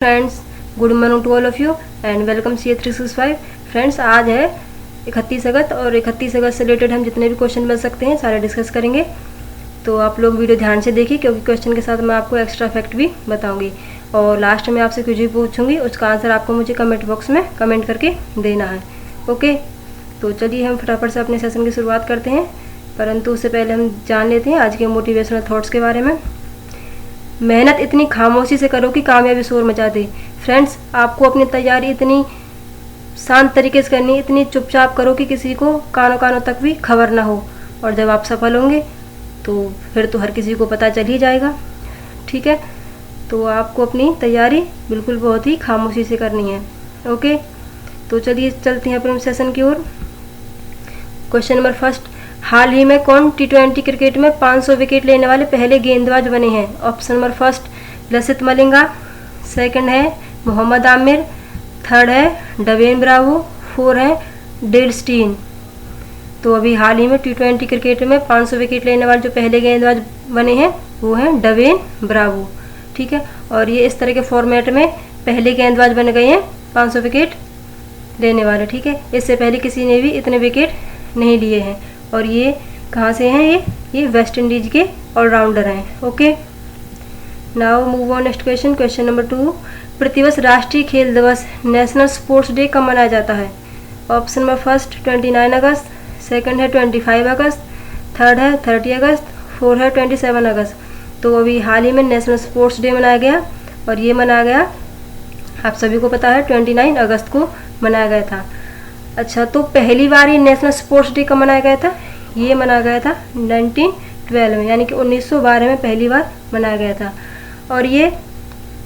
Friends, good morning to all of you and welcome CA365। Friends, आज है 31 अगस्त और 31 अगस्त से रिलेटेड हम जितने भी क्वेश्चन बन सकते हैं सारे डिस्कस करेंगे। तो आप लोग वीडियो ध्यान से देखिए क्योंकि क्वेश्चन के साथ मैं आपको एक्स्ट्रा फैक्ट भी बताऊंगी और लास्ट में आपसे कुछ भी पूछूंगी, उसका आंसर आपको मुझे कमेंट बॉक्स में कमेंट करके देना है। ओके, तो चलिए हम फटाफट से अपने सेशन की शुरुआत करते हैं, परंतु उससे पहले हम जान लेते हैं आज के मोटिवेशनल थॉट्स के बारे में। मेहनत इतनी खामोशी से करो कि कामयाबी शोर मचा दे। फ्रेंड्स, आपको अपनी तैयारी इतनी शांत तरीके से करनी, इतनी चुपचाप करो कि किसी को कानों कानों तक भी खबर ना हो, और जब आप सफल होंगे तो फिर तो हर किसी को पता चल ही जाएगा। ठीक है, तो आपको अपनी तैयारी बिल्कुल बहुत ही खामोशी से करनी है। ओके, तो चलिए चलते हैं अपने सेशन की ओर। क्वेश्चन नंबर फर्स्ट, हाल ही में कौन T20 क्रिकेट में 500 विकेट लेने वाले पहले गेंदबाज बने हैं? Option number first Lasith Malinga, second है मोहम्मद आमिर, थर्ड है डवेन ब्रावो, फोर है डेल स्टीन। तो अभी हाल ही में T20 क्रिकेट में 500 विकेट लेने वाले जो पहले गेंदबाज बने हैं वो हैं डवेन ब्रावो। ठीक है, और ये इस तरह के फॉर्मेट में पहले गेंदबाज बन गए हैं 500 विकेट लेने वाले। ठीक है, इससे पहले किसी ने भी इतने विकेट नहीं लिए हैं, और ये कहाँ से हैं? ये वेस्ट इंडीज के ऑलराउंडर हैं। Okay, now move on next question. Question number 2, प्रतिवर्ष राष्ट्रीय खेल दिवस नेशनल स्पोर्ट्स डे कब मनाया जाता है? ऑप्शन नंबर फर्स्ट 29 अगस्त, सेकंड है 25 अगस्त, थर्ड है 30 अगस्त, फोर्थ है 27 अगस्त। तो अभी हाल ही में नेशनल स्पोर्ट्स डे मनाया गया, और ये मनाया गया, आप सभी को पता है, 29 अगस्त को मनाया गया था। अच्छा, तो पहली बार ये नेशनल स्पोर्ट्स डे कब मनाया गया था? ये मनाया गया था 1912 में, यानी कि 1912 में पहली बार मनाया गया था। और ये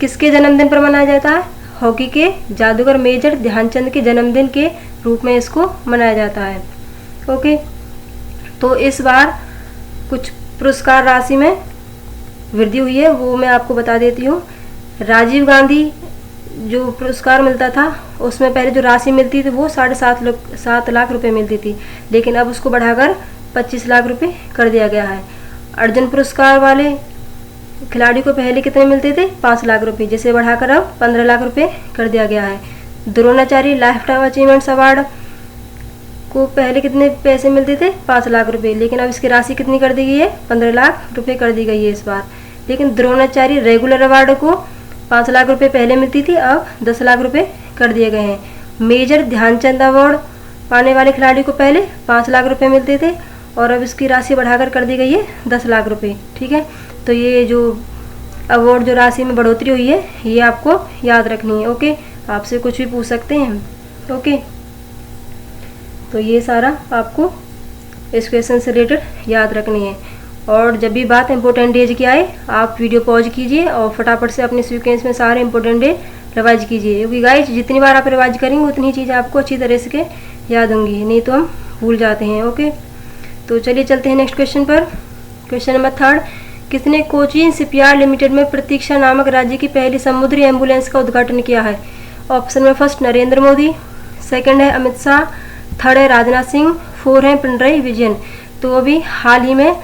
किसके जन्मदिन पर मनाया जाता है? हॉकी के जादूगर मेजर ध्यानचंद के जन्मदिन के रूप में इसको मनाया जाता है। ओके, तो इस बार कुछ पुरस्कार राशि में वृद्धि हुई है, वो मैं आपको बता देती हूँ। राजीव गांधी जो पुरस्कार मिलता था उसमें पहले जो राशि मिलती थी वो 7.5 लाख रुपए मिलती थी, लेकिन अब उसको बढ़ाकर 25 लाख रुपए कर दिया गया है। अर्जुन पुरस्कार वाले खिलाड़ी को पहले कितने मिलते थे? 5 लाख रुपए, जिसे बढ़ाकर अब 15 लाख रुपए कर दिया गया है। Dronacharya life time achievements award को पहले कितने पैसे मिलते थे? 5 लाख रुपए, लेकिन अब इसकी राशि कितनी कर दी गई है? 15 लाख रुपए कर दी गई है इस बार। लेकिन द्रोणाचार्य रेगुलर अवार्ड को 5 लाख रुपए पहले मिलती थी, अब 10 लाख रुपए कर दिए गए हैं। मेजर ध्यानचंद अवार्ड पाने वाले खिलाड़ी को पहले 5 लाख रुपए मिलते थे, और अब इसकी राशि बढ़ाकर कर दी गई है 10 लाख रुपए। ठीक है, तो ये जो अवार्ड जो राशि में बढ़ोतरी हुई है ये आपको याद रखनी है। ओके, आपसे कुछ भी पूछ सकते हैं। ओके, तो ये सारा आपको इस क्वेश्चन से रिलेटेड याद रखनी है। और जब भी बात इंपॉर्टेंट डेज की आए आप वीडियो पॉज कीजिए और फटाफट से अपने सीक्वेंस में सारे इंपॉर्टेंट डे रिवाइज कीजिए, क्योंकि गाइस जितनी बार आप रिवाइज करेंगे उतनी चीज़ें आपको अच्छी तरह से याद होंगी, नहीं तो हम भूल जाते हैं। ओके, तो चलिए चलते हैं नेक्स्ट क्वेश्चन पर। क्वेश्चन नंबर 3, किसने कोचीन शिपयार्ड लिमिटेड में प्रतीक्षा नामक राज्य की पहली समुद्री एम्बुलेंस का उद्घाटन किया है? ऑप्शन में फर्स्ट नरेंद्र मोदी, सेकंड है अमित शाह, थर्ड है राजनाथ सिंह, फोर्थ है पिनराई विजयन। तो अभी हाल ही में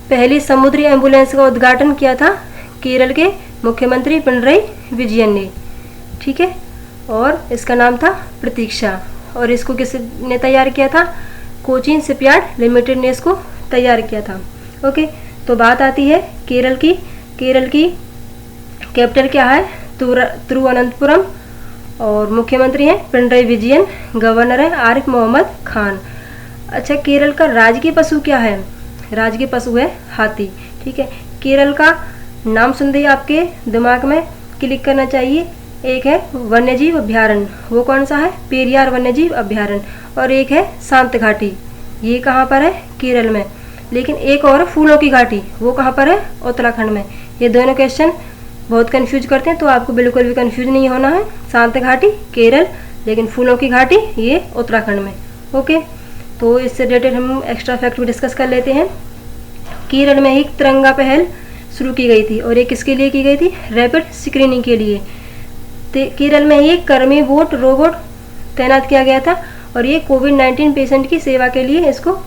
पहली समुद्री एम्बुलेंस का उद्घाटन किया था केरल के मुख्यमंत्री पिनराई विजयन ने। ठीक है, और इसका नाम था प्रतीक्षा, और इसको किसने तैयार किया था? कोचीन शिपयार्ड लिमिटेड ने इसको तैयार किया था। ओके, तो बात आती है केरल की। केरल की कैपिटल क्या है? तिरुवनंतपुरम, और मुख्यमंत्री हैं पिनराई विजयन, गवर्नर है आरिफ मोहम्मद खान। अच्छा, केरल का राजकीय पशु क्या है? राजकीय पशु है हाथी। ठीक है, केरल का नाम सुनते ही आपके दिमाग में क्लिक करना चाहिए। एक है वन्यजीव अभ्यारण्य, वो कौन सा है? पेरियार वन्यजीव अभ्यारण्य, और एक है शांत घाटी, ये कहाँ पर है? केरल में। लेकिन एक और फूलों की घाटी, वो कहाँ पर है? उत्तराखंड में। ये दोनों क्वेश्चन बहुत कंफ्यूज करते हैं, तो आपको बिल्कुल भी कंफ्यूज नहीं होना है। शांत घाटी केरल, लेकिन फूलों की घाटी ये उत्तराखंड में। ओके, तो इससे रिलेटेड हम एक्स्ट्रा फैक्ट भी डिस्कस कर लेते हैं। केरल में एक तिरंगा पहल शुरू की गई थी, और ये किसके लिए की गई थी? रैपिड स्क्रीनिंग के लिए। केरल में एक कर्मी बोट रोबोट तैनात किया गया था, और ये कोविड-19 पेशेंट की सेवा के लिए इसको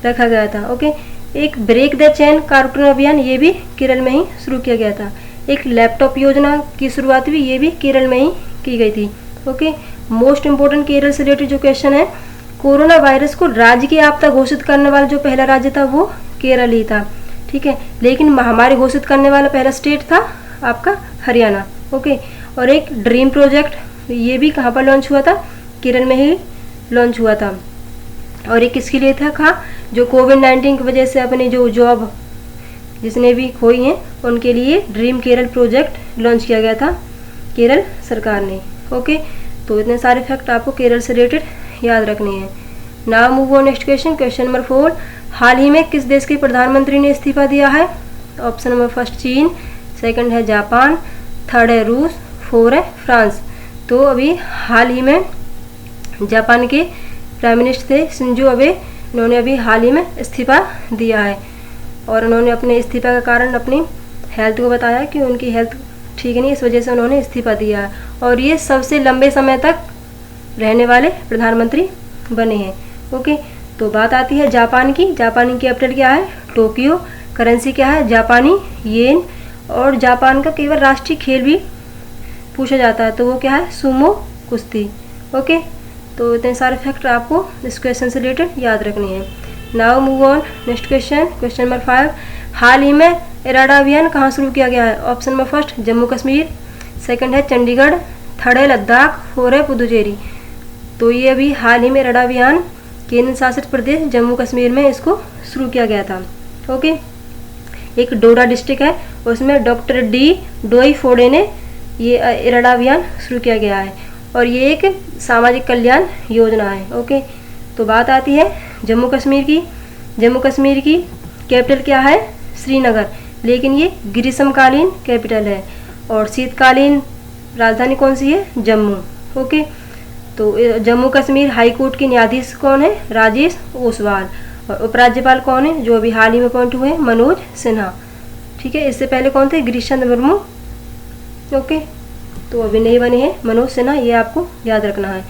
रखा गया था। ओके, एक ब्रेक द चेन कार्टून अभियान ये भी केरल में ही शुरू किया गया था। एक लैपटॉप योजना की शुरुआत भी ये भी केरल में ही की गई थी। ओके, मोस्ट इम्पोर्टेंट केरल से रिलेटेड जो क्वेश्चन है, कोरोना वायरस को राज्य की आपदा घोषित करने वाला जो पहला राज्य था वो केरल ही था। ठीक है, लेकिन महामारी घोषित करने वाला पहला स्टेट था आपका हरियाणा। ओके, और एक ड्रीम प्रोजेक्ट ये भी कहाँ पर लॉन्च हुआ था, केरल में ही लॉन्च हुआ था। और ये किसके लिए था, जो कोविड-19 की वजह से अपनी जो जॉब जिसने भी खोई हैं उनके लिए ड्रीम केरल प्रोजेक्ट लॉन्च किया गया था केरल सरकार ने। ओके, तो इतने सारे फैक्ट आपको केरल से रिलेटेड याद रखने हैं। Now move on next question, question number 4। हाल ही में किस देश के प्रधानमंत्री ने इस्तीफा दिया है? ऑप्शन नंबर फर्स्ट चीन, सेकंड है जापान, थर्ड है रूस, फोर्थ है फ्रांस। तो अभी हाल ही में जापान के प्राइम मिनिस्टर थे शिंजो अबे, इन्होंने अभी हाल ही में इस्तीफा दिया है और उन्होंने अपने इस्तीफा का कारण अपनी हेल्थ को बताया कि उनकी हेल्थ ठीक नहीं, इस वजह से उन्होंने इस्तीफा दिया है और ये सबसे लंबे समय तक रहने वाले प्रधानमंत्री बने हैं। ओके, तो बात आती है जापान की। जापान की कैपिटल क्या है? टोक्यो। करेंसी क्या है? जापानी येन। और जापान का केवल राष्ट्रीय खेल भी पूछा जाता है तो वो क्या है? सुमो कुश्ती। ओके, तो इतने सारे फैक्ट आपको इस क्वेश्चन से रिलेटेड याद रखने हैं। Now move on next question, question number 5। हाल ही में इराडा अभियान कहाँ शुरू किया गया है? Option number first Jammu Kashmir, second है चंडीगढ़, थर्ड है लद्दाख, फोर्थ है पुदुचेरी। तो ये अभी हाल ही में इराडा अभियान केंद्र शासित प्रदेश जम्मू कश्मीर में इसको शुरू किया गया था। ओके, एक डोडा डिस्ट्रिक्ट है उसमें डॉक्टर डी डोई फोडे ने ये इराडा अभियान शुरू किया गया है और ये एक सामाजिक कल्याण योजना है। ओके, तो बात आती है जम्मू कश्मीर की। जम्मू कश्मीर की कैपिटल क्या है? श्रीनगर, लेकिन ये ग्रीष्मकालीन कैपिटल है और शीतकालीन राजधानी कौन सी है? जम्मू। ओके, तो जम्मू कश्मीर हाई कोर्ट के न्यायाधीश कौन है? राजेश ओसवाल। और उपराज्यपाल कौन है जो अभी हाल ही में अपॉइंट हुए हैं? मनोज सिन्हा। ठीक है, इससे पहले कौन थे? गिरीश चंद्र मुर्मू। ओके, तो अभी नए बने हैं मनोज सिन्हा, ये आपको याद रखना है।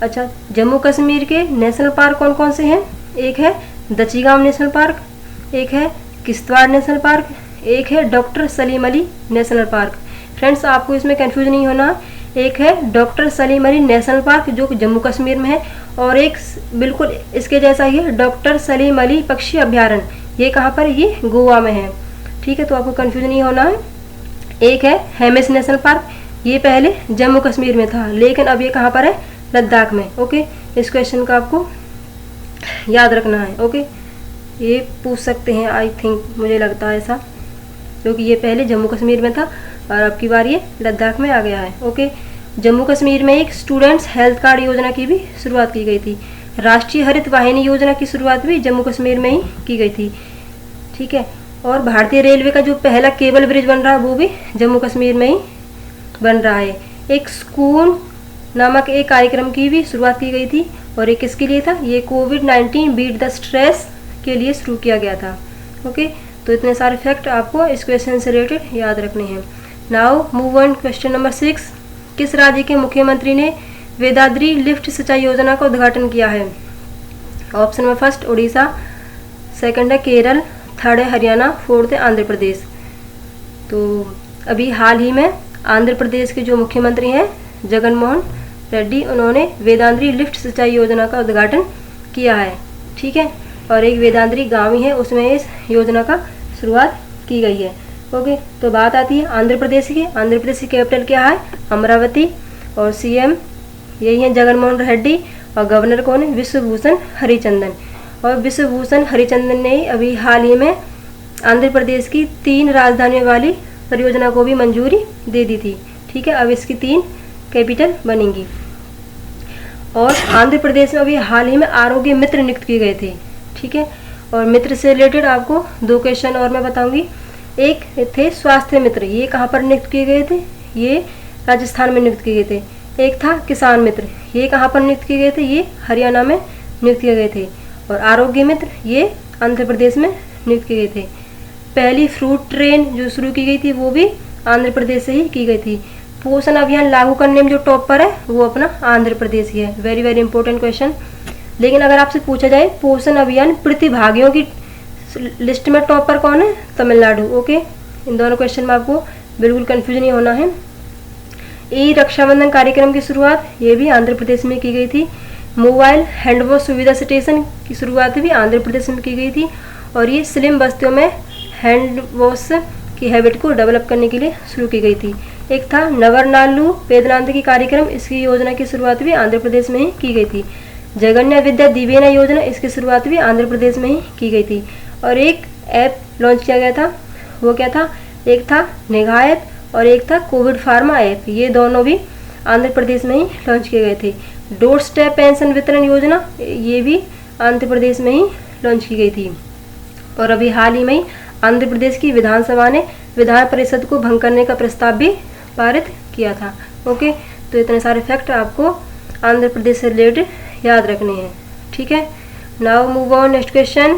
अच्छा, जम्मू कश्मीर के नेशनल पार्क कौन कौन से हैं? एक है दचीगांव नेशनल पार्क, एक है किश्तवाड़ नेशनल पार्क, एक है doctor Salim Ali national park. Friends, आपको इसमें कंफ्यूज नहीं होना, एक है doctor Salim Ali national park जो जम्मू कश्मीर में है और एक बिल्कुल इसके जैसा ही है डॉक्टर सलीम अली पक्षी अभ्यारण्य, ये कहाँ पर? ये गोवा में है। ठीक है, तो आपको कंफ्यूज नहीं होना है। एक है हेमिस नेशनल पार्क, ये पहले जम्मू कश्मीर में था लेकिन अब ये कहाँ पर है? लद्दाख में। ओके, इस क्वेश्चन का आपको याद रखना है। ओके, ये पूछ सकते हैं आई थिंक, मुझे लगता है ऐसा, क्योंकि ये पहले जम्मू कश्मीर में था और अब की बार ये लद्दाख में आ गया है। ओके, जम्मू कश्मीर में एक स्टूडेंट्स हेल्थ कार्ड योजना की भी शुरुआत की गई थी। राष्ट्रीय हरित वाहिनी योजना की शुरुआत भी जम्मू कश्मीर में ही की गई थी। ठीक है, और भारतीय रेलवे का जो पहला केबल ब्रिज बन रहा है वो भी जम्मू कश्मीर में ही बन रहा है। एक स्कूल नामक एक कार्यक्रम की भी शुरुआत की गई थी और ये किसके लिए था? ये कोविड-19 बीट द स्ट्रेस के लिए शुरू किया गया था। ओके, तो इतने सारे फैक्ट आपको इस क्वेश्चन से रिलेटेड याद रखने हैं। Now move on question number 6। किस राज्य के मुख्यमंत्री ने वेदाद्री लिफ्ट सिंचाई योजना का उद्घाटन किया है? Option number first Orissa, second है केरल, थर्ड है हरियाणा, फोर्थ है आंध्र प्रदेश। तो अभी हाल ही में आंध्र प्रदेश के जो मुख्यमंत्री हैं जगन मोहन रेड्डी, उन्होंने वेदांद्री लिफ्ट सिंचाई योजना का उद्घाटन किया है। ठीक है, और एक वेदांद्री गांव ही है उसमें इस योजना का शुरुआत की गई है। ओके, तो बात आती है आंध्र प्रदेश की। आंध्र प्रदेश की कैपिटल क्या है? अमरावती। और सीएम यही है जगन मोहन रेड्डी और गवर्नर कौन है? विश्वभूषण हरिचंदन। और विश्वभूषण हरिचंदन ने अभी हाल ही में आंध्र प्रदेश की 3 राजधानियों वाली परियोजना को भी मंजूरी दे दी थी। ठीक है, अब इसकी 3 कैपिटल बनेंगी। और आंध्र प्रदेश में अभी हाल ही में आरोग्य मित्र नियुक्त किए गए थे। ठीक है, और मित्र से रिलेटेड आपको 2 क्वेश्चन और मैं बताऊंगी। एक थे स्वास्थ्य मित्र, ये कहाँ पर नियुक्त किए गए थे? ये राजस्थान में नियुक्त किए गए थे। एक था किसान मित्र, ये कहाँ पर नियुक्त किए गए थे? ये हरियाणा में नियुक्त किए गए थे। और आरोग्य मित्र ये आंध्र प्रदेश में नियुक्त किए गए थे। पहली फ्रूट ट्रेन जो शुरू की गई थी वो भी आंध्र प्रदेश से ही की गई थी। पोषण अभियान लागू करने में जो टॉप पर है वो अपना आंध्र प्रदेश ही है। Very very important question. लेकिन अगर आपसे पूछा जाए पोषण अभियान प्रतिभागियों की लिस्ट में टॉप पर कौन है? तमिलनाडु। ओके, इन दोनों क्वेश्चन में आपको बिल्कुल कंफ्यूज नहीं होना है। ई रक्षाबंधन कार्यक्रम की शुरुआत ये भी आंध्र प्रदेश में की गई थी। मोबाइल हैंड वॉश सुविधा स्टेशन की शुरुआत भी आंध्र प्रदेश में की गई थी। और ये स्लिम बस्तियों में हैंड वॉश की हैबिट को डेवलप करने के लिए शुरू की गई थी। एक था नवरनालू वेदनांत कार्यक्रम, इसकी योजना की शुरुआत भी आंध्र प्रदेश में ही की गई थी। जगन्या विद्या दिवेना योजना, इसकी शुरुआत भी आंध्र प्रदेश में ही की गई थी। और एक ऐप लॉन्च किया गया था, वो क्या था, एक था निगाह ऐप और एक था कोविड फार्मा ऐप, ये दोनों भी आंध्र प्रदेश में ही लॉन्च किए गए थे। डोर स्टेप पेंशन वितरण योजना, ये भी आंध्र प्रदेश में ही लॉन्च की गई थी। और अभी हाल ही में आंध्र प्रदेश की विधानसभा ने विधान परिषद को भंग करने का प्रस्ताव भी पारित किया था। ओके, तो इतने सारे फैक्ट आपको आंध्र प्रदेश से रिलेटेड याद रखने हैं। ठीक है, now move on next question.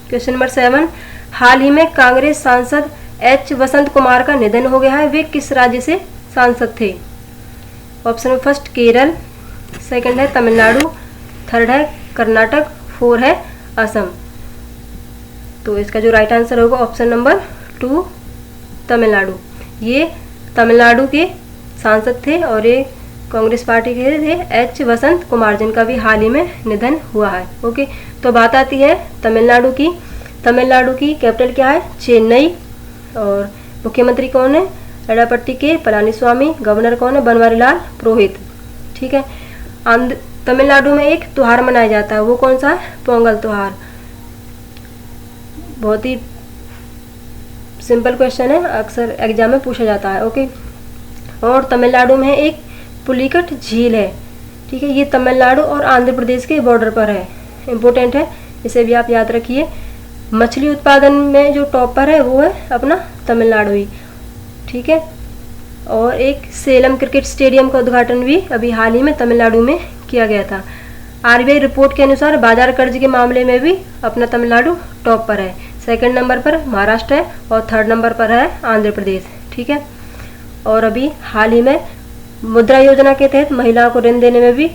Question number 7, हाल ही में कांग्रेस सांसद एच वसंत कुमार का निधन हो गया है, वे किस राज्य से सांसद थे? ऑप्शन में फर्स्ट केरल, सेकंड है तमिलनाडु, थर्ड है कर्नाटक, फोर है असम। तो इसका जो राइट आंसर होगा ऑप्शन नंबर 2 तमिलनाडु। ये तमिलनाडु के सांसद थे और ये कांग्रेस पार्टी के थे एच वसंत कुमार, जिनका भी हाल ही में निधन हुआ है। ओके, तो बात आती है तमिलनाडु की। तमिलनाडु की कैपिटल क्या है? चेन्नई। और मुख्यमंत्री कौन है? एडापट्टी के पलानीस्वामी। गवर्नर कौन है? बनवारीलाल पुरोहित। ठीक है, तमिलनाडु में एक त्योहार मनाया जाता है, वो कौन सा है? पोंगल त्योहार। बहुत ही सिंपल क्वेश्चन है, अक्सर एग्जाम में पूछा जाता है। ओके, और तमिलनाडु में एक पुलिकट झील है। ठीक है, ये तमिलनाडु और आंध्र प्रदेश के बॉर्डर पर है, इम्पोर्टेंट है, इसे भी आप याद रखिए। मछली उत्पादन में जो टॉपर है वो है अपना तमिलनाडु ही। ठीक है, और एक सेलम क्रिकेट स्टेडियम का उद्घाटन भी अभी हाल ही में तमिलनाडु में किया गया था। आरबीआई रिपोर्ट के अनुसार बाजार कर्ज के मामले में भी अपना तमिलनाडु टॉप पर है। सेकंड नंबर पर महाराष्ट्र है और थर्ड नंबर पर है आंध्र प्रदेश। ठीक है, और अभी हाल ही में मुद्रा योजना के तहत महिलाओं को ऋण देने में भी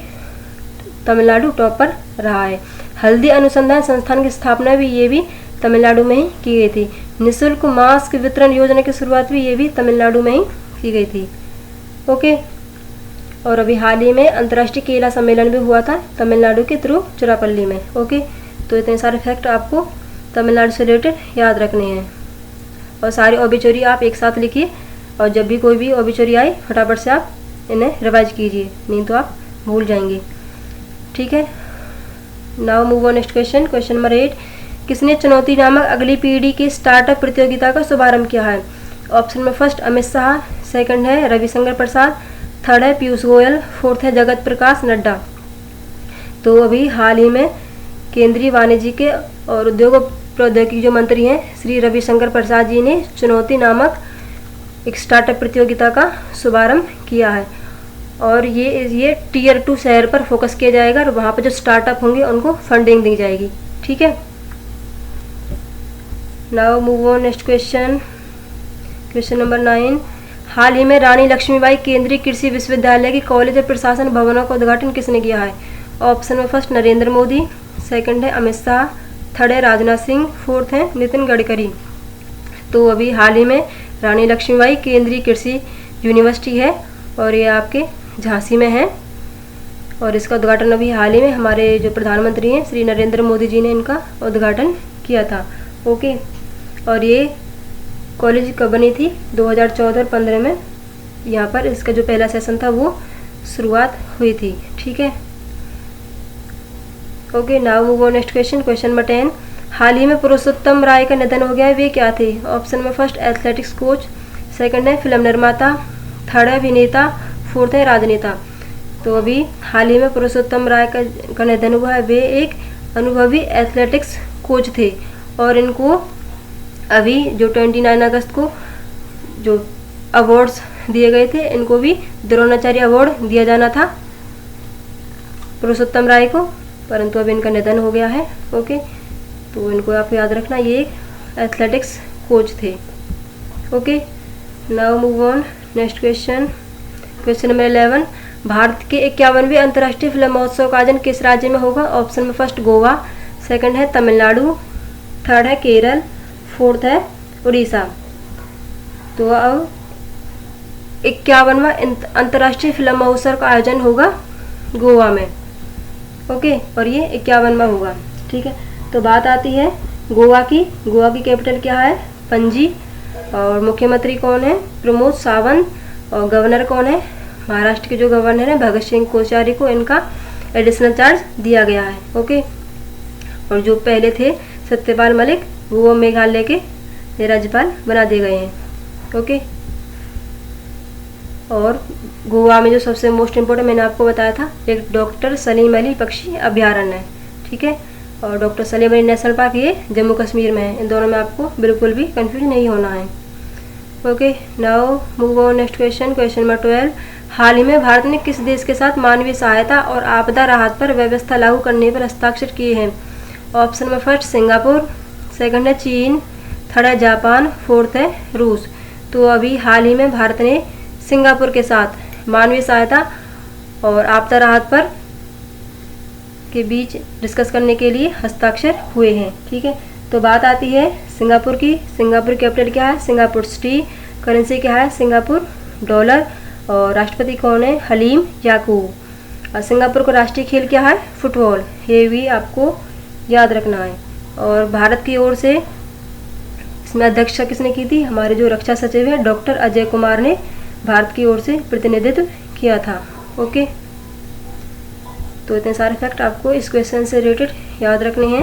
तमिलनाडु टॉप पर रहा है। हल्दी अनुसंधान संस्थान की स्थापना भी ये भी तमिलनाडु में ही की गई थी। निःशुल्क मास्क वितरण योजना की शुरुआत भी ये भी तमिलनाडु में ही की गई थी। ओके, और अभी हाल ही में अंतर्राष्ट्रीय केला सम्मेलन भी हुआ था तमिलनाडु के तिरुचिरापल्ली में। ओके, तो इतने सारे फैक्ट आपको तमिलनाडु से रिलेटेड याद रखने हैं। और सारी ऑबिचुरी आप एक साथ लिखिए, और जब भी कोई भी ऑबिचुरी आए फटाफट से आप इन्हें रिवाइज कीजिए, नहीं तो आप भूल जाएंगे। ठीक है, now move on next question. Question number 8, किसने चुनौती नामक अगली पीढ़ी की स्टार्टअप प्रतियोगिता का शुभारंभ किया है? ऑप्शन में फर्स्ट अमित शाह, सेकंड है रविशंकर प्रसाद, थर्ड है पीयूष गोयल, फोर्थ है जगत प्रकाश नड्डा। तो अभी हाल ही में केंद्रीय वाणिज्य और उद्योग प्रौद्योगिकी जो मंत्री हैं श्री रविशंकर प्रसाद जी ने चुनौती नामक एक स्टार्टअप प्रतियोगिता का शुभारंभ किया है। और ये टियर 2 शहर पर फोकस किया जाएगा और वहाँ पर जो स्टार्टअप होंगे उनको फंडिंग दी जाएगी। ठीक है, now move on next question. Question number 9, हाल ही में रानी लक्ष्मीबाई केंद्रीय कृषि विश्वविद्यालय के कॉलेज और प्रशासन भवनों का उद्घाटन किसने किया है? ऑप्शन में फर्स्ट नरेंद्र मोदी, सेकंड है अमित शाह, थर्ड है राजनाथ सिंह, फोर्थ है नितिन गडकरी। तो अभी हाल ही में रानी लक्ष्मीबाई केंद्रीय कृषि यूनिवर्सिटी है और ये आपके झांसी में है, और इसका उद्घाटन अभी हाल ही में हमारे जो प्रधानमंत्री हैं श्री नरेंद्र मोदी जी ने इनका उद्घाटन किया था। ओके, और ये कॉलेज कब बनी थी? 2014 और 15 में यहाँ पर इसका जो पहला सेशन था वो शुरुआत हुई थी। ठीक है, okay, now move on next question. Question number 10, हाल ही में पुरुषोत्तम राय का निधन हो गया है, वे क्या थे? ऑप्शन में फर्स्ट एथलेटिक्स कोच, सेकंड है फिल्म निर्माता, थर्ड है अभिनेता, फोर्थ है राजनेता। तो अभी हाल ही में पुरुषोत्तम राय का निधन हुआ है, वे एक अनुभवी एथलेटिक्स कोच थे और इनको अभी जो 29 अगस्त को जो अवार्ड्स दिए गए थे इनको भी द्रोणाचार्य अवार्ड दिया जाना था पुरुषोत्तम राय को, परंतु अब इनका निधन हो गया है। ओके, तो इनको आप याद रखना, ये एक एथलेटिक्स कोच थे। Okay, now move on next question. Question number 11, Bharat के 51वें अंतर्राष्ट्रीय फिल्म महोत्सव का आयोजन किस राज्य में होगा? ऑप्शन में फर्स्ट गोवा, सेकंड है तमिलनाडु, थर्ड है केरल, फोर्थ है उड़ीसा। तो अब 51वां अंतर्राष्ट्रीय फिल्म महोत्सव का आयोजन होगा गोवा में। ओके, और ये 51वां होगा। ठीक है, तो बात आती है गोवा की। गोवा की कैपिटल क्या है? पणजी। और मुख्यमंत्री कौन है? प्रमोद सावंत। और गवर्नर कौन है? महाराष्ट्र के जो गवर्नर है भगत सिंह कोश्यारी को इनका एडिशनल चार्ज दिया गया है। ओके, और जो पहले थे सत्यपाल मलिक वो मेघालय के राज्यपाल बना दिए गए हैं। ओके, और गोवा में जो सबसे मोस्ट इम्पोर्टेंट मैंने आपको बताया था, एक डॉक्टर सलीम अली पक्षी अभ्यारण्य है। ठीक है, और doctor Salim Ali national park ये जम्मू कश्मीर में है। इन दोनों में आपको बिल्कुल भी कंफ्यूज नहीं होना है। Okay, now move on next question. Question number 12, हाल ही में भारत ने किस देश के साथ मानवीय सहायता और आपदा राहत पर व्यवस्था लागू करने पर हस्ताक्षर किए हैं? Option number first Singapore, second है चीन, थर्ड है जापान, फोर्थ है रूस। तो अभी हाल ही में भारत ने सिंगापुर के साथ मानवीय सहायता और आपदा राहत पर के बीच डिस्कस करने के लिए हस्ताक्षर हुए हैं। ठीक है, तो बात आती है सिंगापुर की। सिंगापुर कैपिटल क्या है? Singapore city. करेंसी क्या है? Singapore dollar. और राष्ट्रपति कौन है? हलीम याकूब। और सिंगापुर का राष्ट्रीय खेल क्या है? फुटबॉल। ये भी आपको याद रखना है। और भारत की ओर से इसमें अध्यक्षता किसने की थी? हमारे जो रक्षा सचिव है डॉक्टर अजय कुमार ने भारत की ओर से प्रतिनिधित्व किया था। ओके, तो इतने सारे फैक्ट आपको इस क्वेश्चन से रिलेटेड याद रखने हैं।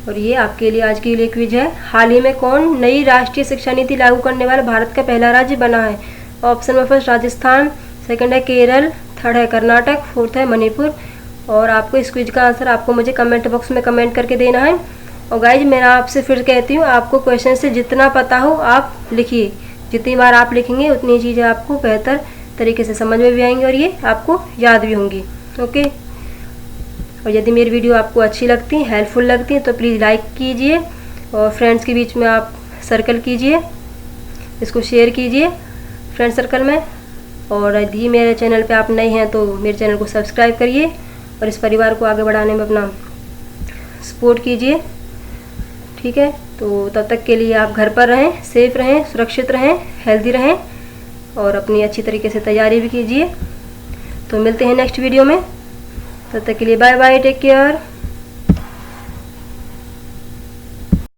और ये आपके लिए आज के लिए क्विज है। हाल ही में कौन नई राष्ट्रीय शिक्षा नीति लागू करने वाला भारत का पहला राज्य बना है? Option number first Rajasthan, second है केरल, थर्ड है कर्नाटक, फोर्थ है मणिपुर। और आपको इस क्विज का आंसर आपको मुझे कमेंट बॉक्स में कमेंट करके देना है। और गाइज मैं आपसे फिर कहती हूँ, आपको क्वेश्चन से जितना पता हो आप लिखिए। जितनी बार आप लिखेंगे उतनी चीज़ें आपको बेहतर तरीके से समझ में भी आएंगी और ये आपको याद भी होंगी। ओके, और यदि मेरी वीडियो आपको अच्छी लगती है, हेल्पफुल लगती है, तो प्लीज़ लाइक कीजिए और फ्रेंड्स के बीच में आप सर्कल कीजिए, इसको शेयर कीजिए फ्रेंड सर्कल में। और यदि मेरे चैनल पे आप नए हैं तो मेरे चैनल को सब्सक्राइब करिए और इस परिवार को आगे बढ़ाने में अपना सपोर्ट कीजिए। ठीक है, तो तब तक के लिए आप घर पर रहें, सेफ रहें, सुरक्षित रहें, हेल्दी रहें और अपनी अच्छी तरीके से तैयारी भी कीजिए। तो मिलते हैं नेक्स्ट वीडियो में, तब तक के लिए बाय बाय, टेक केयर।